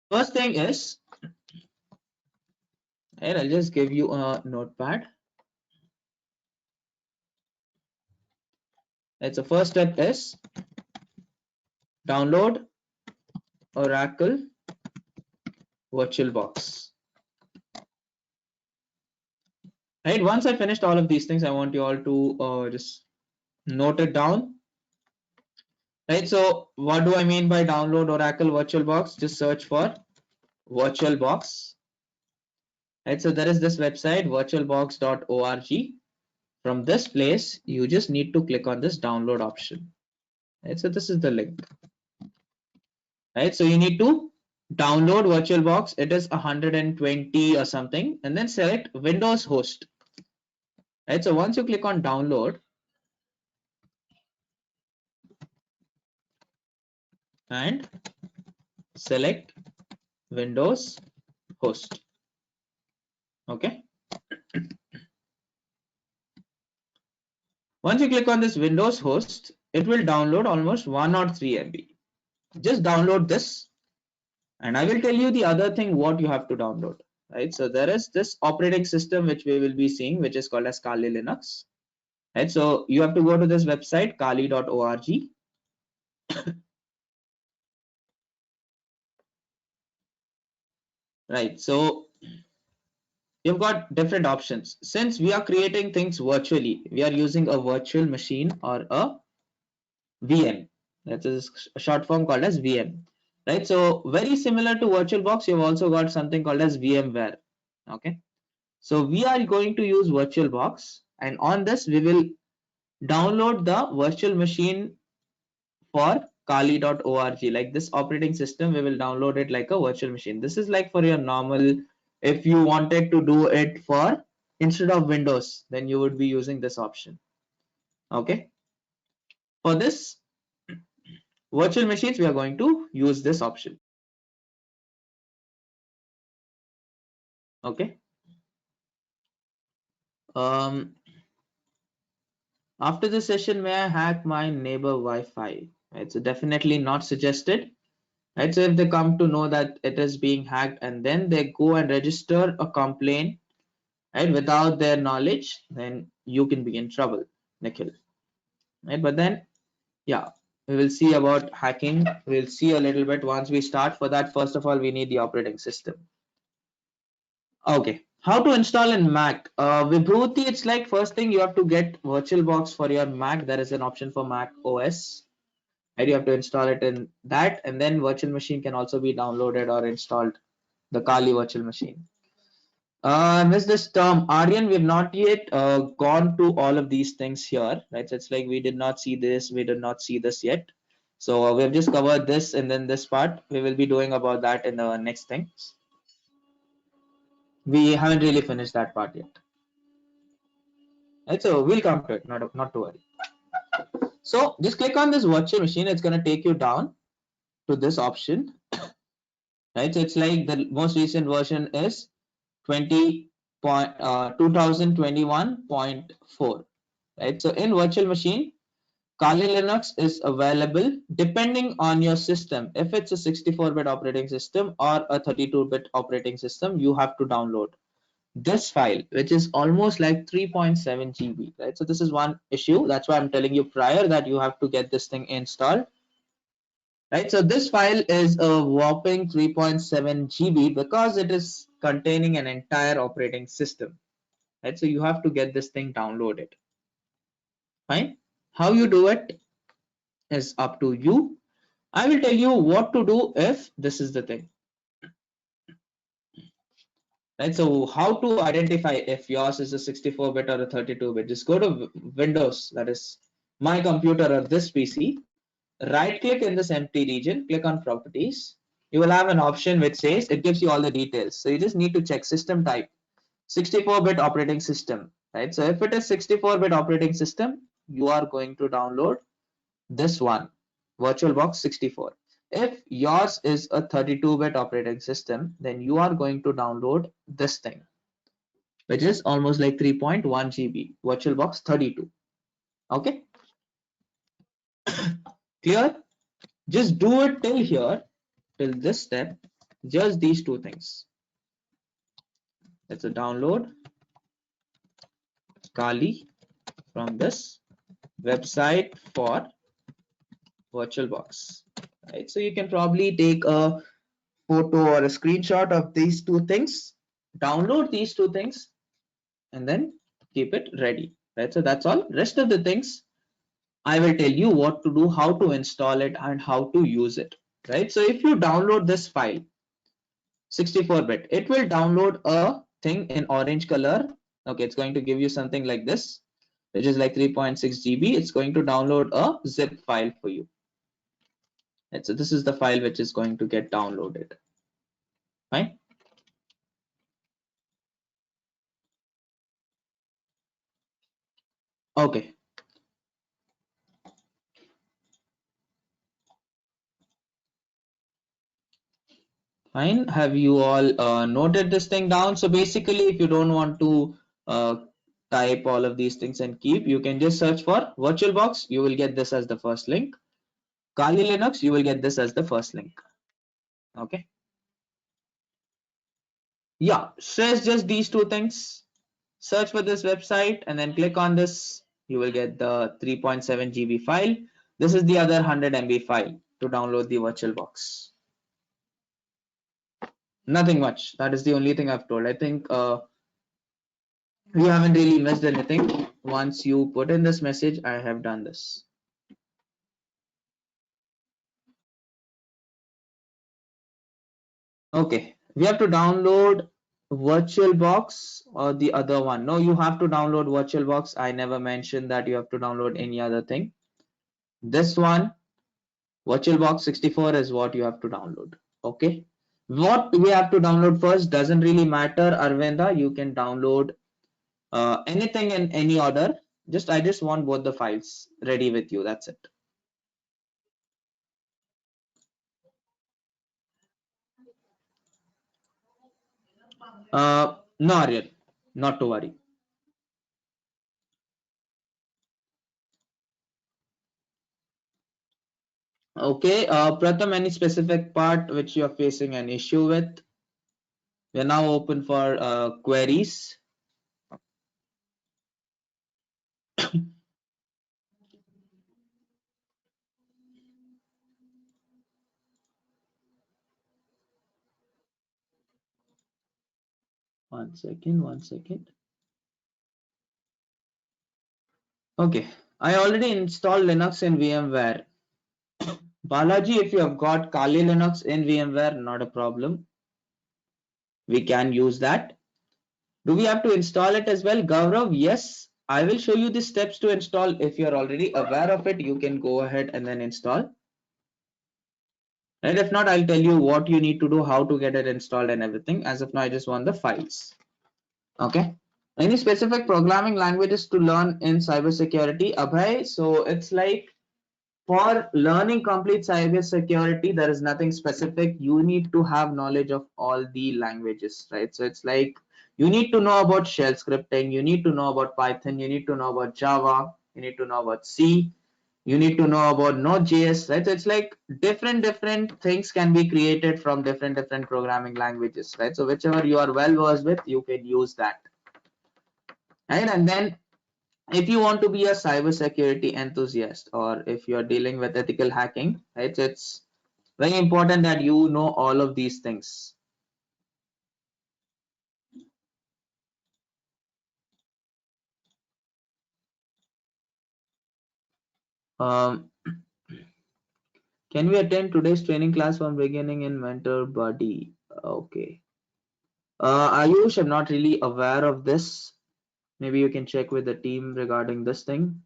first thing is, and I'll just give you a notepad. That's the first step is download Oracle VirtualBox. Right. Once I finished all of these things, I want you all to just note it down. Right. So what do I mean by download Oracle VirtualBox? Just search for VirtualBox. Right. So there is this website virtualbox.org. From this place, you just need to click on this download option. Right. So this is the link. Right. So you need to download VirtualBox. It is 120 or something, and then select Windows host. Right. So once you click on download and select Windows host. Okay. Once you click on this Windows host, it will download almost 1 or 3 MB. Just download this, and I will tell you the other thing what you have to download. right? So there is this operating system which we will be seeing, which is called as Kali Linux, right? So you have to go to this website, kali.org, right? So you've got different options. Since we are creating things virtually, we are using a virtual machine or a VM. That is a short form called as VM, right? So very similar to VirtualBox, you've also got something called as VMware. Okay, so we are going to use VirtualBox, and on this we will download the virtual machine for kali.org. Like this operating system, we will download it like a virtual machine. This is like for your normal, if you wanted to do it for instead of Windows, then you would be using this option. Okay, for this virtual machines, we are going to use this option. Okay. After the session, may I hack my neighbor Wi-Fi? Right, so definitely not suggested. Right, so if they come to know that it is being hacked and then they go and register a complaint, right, without their knowledge, then you can be in trouble, Nikhil. Right, but then, yeah, we will see about hacking. We'll see a little bit once we start. For that, first of all, we need the operating system. Okay, how to install in Mac? Vibhuti, it's like first thing you have to get VirtualBox for your Mac. There is an option for Mac OS. Right, you have to install it in that, and then virtual machine can also be downloaded or installed. The Kali virtual machine. I missed this term. Aryan, we have not yet gone to all of these things here, right? So it's like we did not see this, we did not see this yet. So we have just covered this and then this part. We will be doing about that in the next thing. We haven't really finished that part yet. Right, so we'll come to it, not to worry. So just click on this virtual machine. It's going to take you down to this option, right? So it's like the most recent version is 2021.4, right? So in virtual machine, Kali Linux is available depending on your system. If it's a 64-bit operating system or a 32-bit operating system, you have to download this file, which is almost like 3.7 GB, right? So this is one issue. That's why I'm telling you prior that you have to get this thing installed, right? So this file is a whopping 3.7 GB because it is containing an entire operating system, right? So you have to get this thing downloaded. Fine. How you do it is up to you. I will tell you what to do if this is the thing, right? So how to identify if yours is a 64-bit or a 32-bit? Just go to Windows, that is my computer or this PC. Right click in this empty region, click on properties. You will have an option which says it gives you all the details. So you just need to check system type, 64-bit operating system, right? So if it is 64-bit operating system, you are going to download this one, VirtualBox 64. If yours is a 32-bit operating system, then you are going to download this thing, which is almost like 3.1 GB, VirtualBox 32. Okay, clear? Just do it till here, till this step, just these two things. It's a download Kali from this website for VirtualBox, right? So you can probably take a photo or a screenshot of these two things, download these two things, and then keep it ready, right? So that's all. Rest of the things I will tell you what to do, how to install it, and how to use it, right? So if you download this file 64-bit, it will download a thing in orange color. Okay, it's going to give you something like this, which is like 3.6 GB. It's going to download a zip file for you, right? So this is the file which is going to get downloaded. Fine. Okay. Fine. Have you all noted this thing down? So basically, if you don't want to type all of these things and keep, you can just search for VirtualBox. You will get this as the first link. Kali Linux, you will get this as the first link. Okay. Yeah, so it's just these two things. Search for this website and then click on this. You will get the 3.7 GB file. This is the other 100 MB file to download the VirtualBox. Nothing much. That is the only thing I've told. I think you haven't really missed anything. Once you put in this message, I have done this. Okay, we have to download VirtualBox or the other one. No, you have to download VirtualBox. I never mentioned that you have to download any other thing. This one, VirtualBox 64 is what you have to download. Okay. What we have to download first doesn't really matter, Arvinda. You can download anything in any order. I just want both the files ready with you. That's it. No, Aryan, not to worry. Okay, Pratham, any specific part which you're facing an issue with? We're now open for queries. One second, one second. Okay, I already installed Linux in VMware. Balaji, if you have got Kali Linux in VMware, not a problem. We can use that. Do we have to install it as well? Gaurav, yes. I will show you the steps to install. If you're already aware of it, you can go ahead and then install. And if not, I'll tell you what you need to do, how to get it installed and everything. As of now, I just want the files. Okay. Any specific programming languages to learn in cybersecurity? Abhay, so it's like for learning complete cybersecurity, there is nothing specific. You need to have knowledge of all the languages, right? So it's like you need to know about shell scripting, you need to know about Python, you need to know about Java, you need to know about C, you need to know about Node.js, right? So it's like different things can be created from different programming languages, right? So whichever you are well versed with, you can use that, right? And then if you want to be a cybersecurity enthusiast or if you're dealing with ethical hacking, right, so it's very important that you know all of these things. Um, can we attend today's training class from beginning in Mentor Buddy? Okay. Ayush, I'm not really aware of this. Maybe you can check with the team regarding this thing.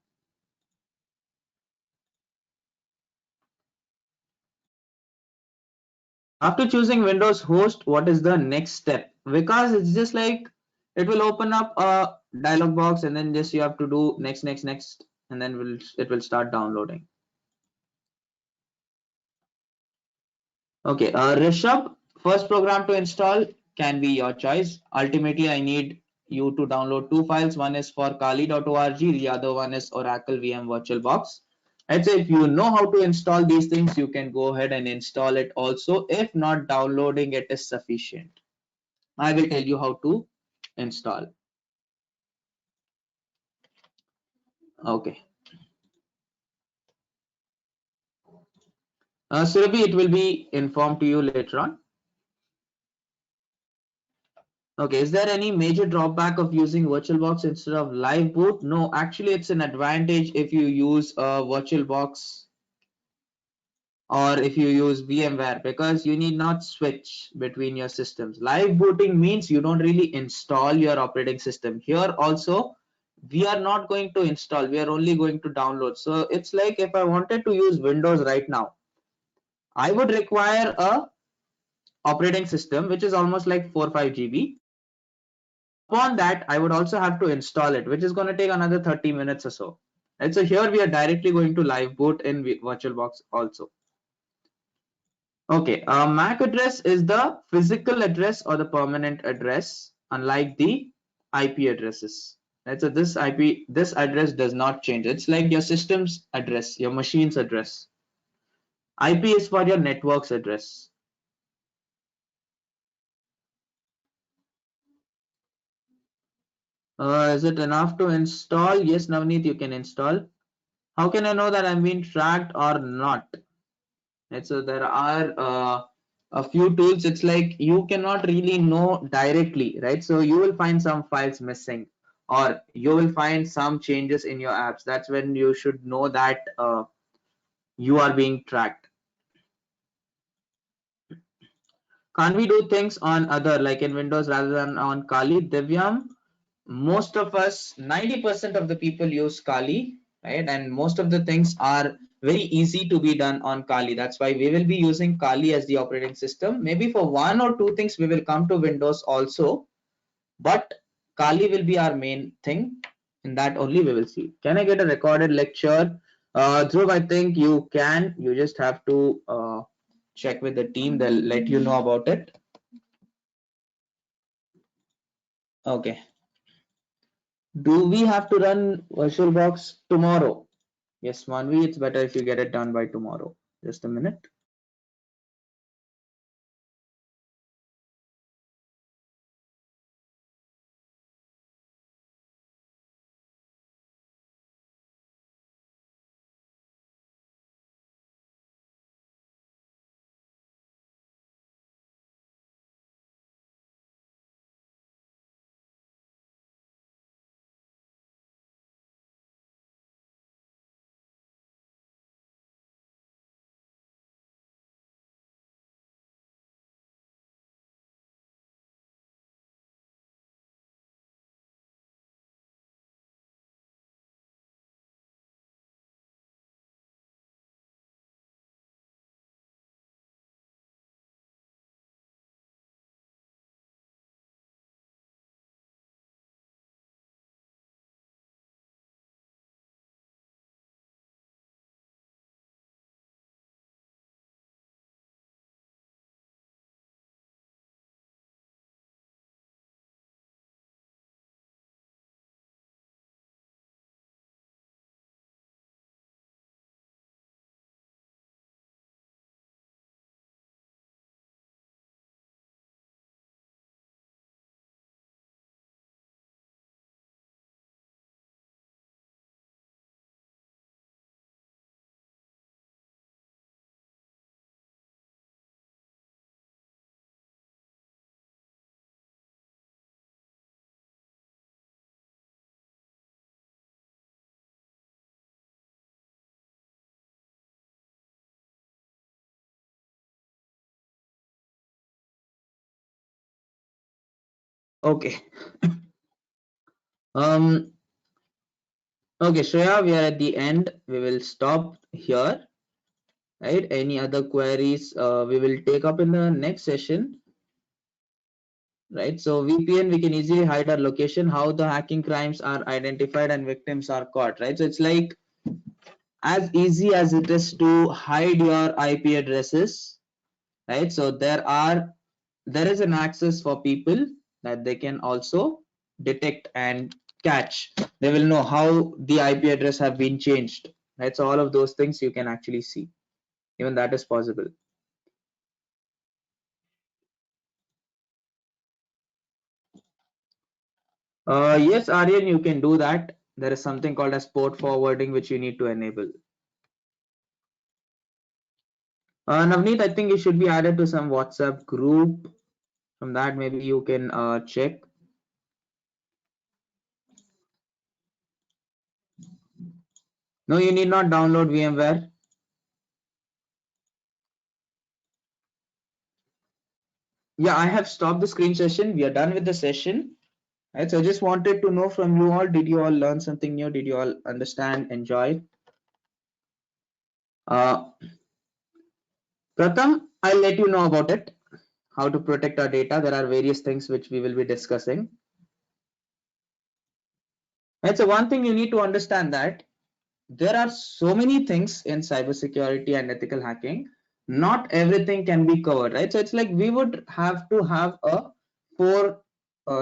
After choosing Windows host, what is the next step? Because it's just like it will open up a dialog box and then just you have to do next, and then it will start downloading. Okay, Rishabh, first program to install can be your choice. Ultimately, I need you to download two files. One is for kali.org, the other one is Oracle VM VirtualBox. I'd say if you know how to install these things, you can go ahead and install it also. If not, downloading it is sufficient. I will tell you how to install. Okay. Surabhi, it will be informed to you later on. Okay, is there any major drawback of using VirtualBox instead of live boot? No, actually it's an advantage if you use a VirtualBox or if you use VMware because you need not switch between your systems. Live booting means you don't really install your operating system. Here also, we are not going to install, we are only going to download. So it's like if I wanted to use Windows right now, I would require a operating system which is almost like 4 5 GB. Upon that, I would also have to install it, which is going to take another 30 minutes or so. And so here we are directly going to live boot in VirtualBox also. Okay, MAC address is the physical address or the permanent address, unlike the IP addresses. Right, so this address does not change. It's like your system's address, your machine's address. IP is for your network's address. Is it enough to install? Yes, Navneet, you can install. How can I know that I'm being tracked or not? Right, so there are a few tools. It's like you cannot really know directly, right? So you will find some files missing, or you will find some changes in your apps. That's when you should know that you are being tracked. Can't we do things on other, like in Windows rather than on Kali? Divyam, most of us, 90% of the people use Kali, right? And most of the things are very easy to be done on Kali. That's why we will be using Kali as the operating system. Maybe for one or two things we will come to Windows also, but Kali will be our main thing. And that only we will see. Can I get a recorded lecture? Dhruv, I think you can. You just have to check with the team. They'll let you know about it. Okay. Do we have to run VirtualBox tomorrow? Yes, Manvi, it's better if you get it done by tomorrow. Just a minute. Okay. Um. Okay, Shreya, we are at the end. We will stop here. Right? Any other queries? We will take up in the next session. Right? So VPN, we can easily hide our location. How the hacking crimes are identified and victims are caught. Right? So it's like as easy as it is to hide your IP addresses. Right? So there is an access for people that they can also detect and catch. They will know how the IP address have been changed. Right? So all of those things you can actually see. Even that is possible. Yes, Aryan, you can do that. There is something called as port forwarding which you need to enable. Navneet, I think you should be added to some WhatsApp group. From that, maybe you can check. No, you need not download VMware. Yeah, I have stopped the screen session. We are done with the session. Right, so I just wanted to know from you all, did you all learn something new? Did you all understand, enjoy? Uh, Pratham, I'll let you know about it, how to protect our data. There are various things which we will be discussing. Right, so one thing you need to understand that there are so many things in cybersecurity and ethical hacking. Not everything can be covered, right? So it's like we would have to have a four,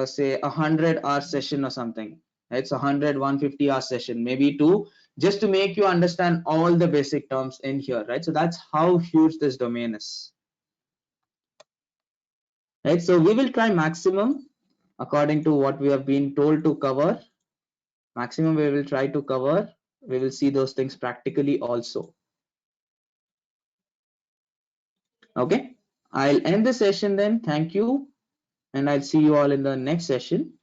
say 100-hour session or something. Right? It's 150-hour session, maybe two, just to make you understand all the basic terms in here, right? So that's how huge this domain is, right? So we will try maximum according to what we have been told to cover, maximum we will try to cover. We will see those things practically also. Okay, I'll end the session then. Thank you, and I'll see you all in the next session.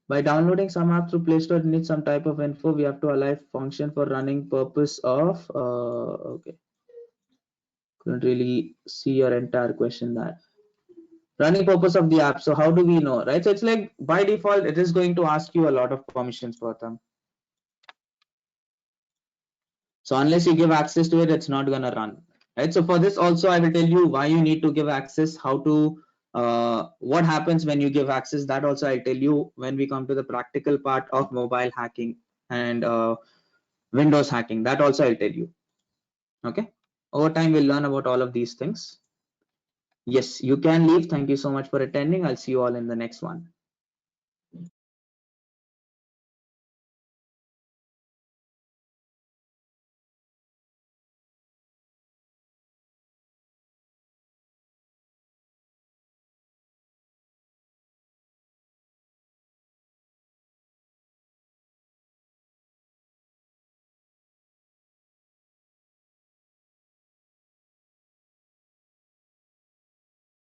By downloading some app through Play Store, it needs some type of info. We have to allow function for running purpose of. Okay, couldn't really see your entire question there. Running purpose of the app. So how do we know, right? So it's like by default, it is going to ask you a lot of permissions for them. So unless you give access to it, it's not gonna run, right? So for this also, I will tell you why you need to give access, how to, what happens when you give access. That also I'll tell you when we come to the practical part of mobile hacking and Windows hacking. That also I'll tell you. Okay. Over time, we'll learn about all of these things. Yes, you can leave. Thank you so much for attending. I'll see you all in the next one.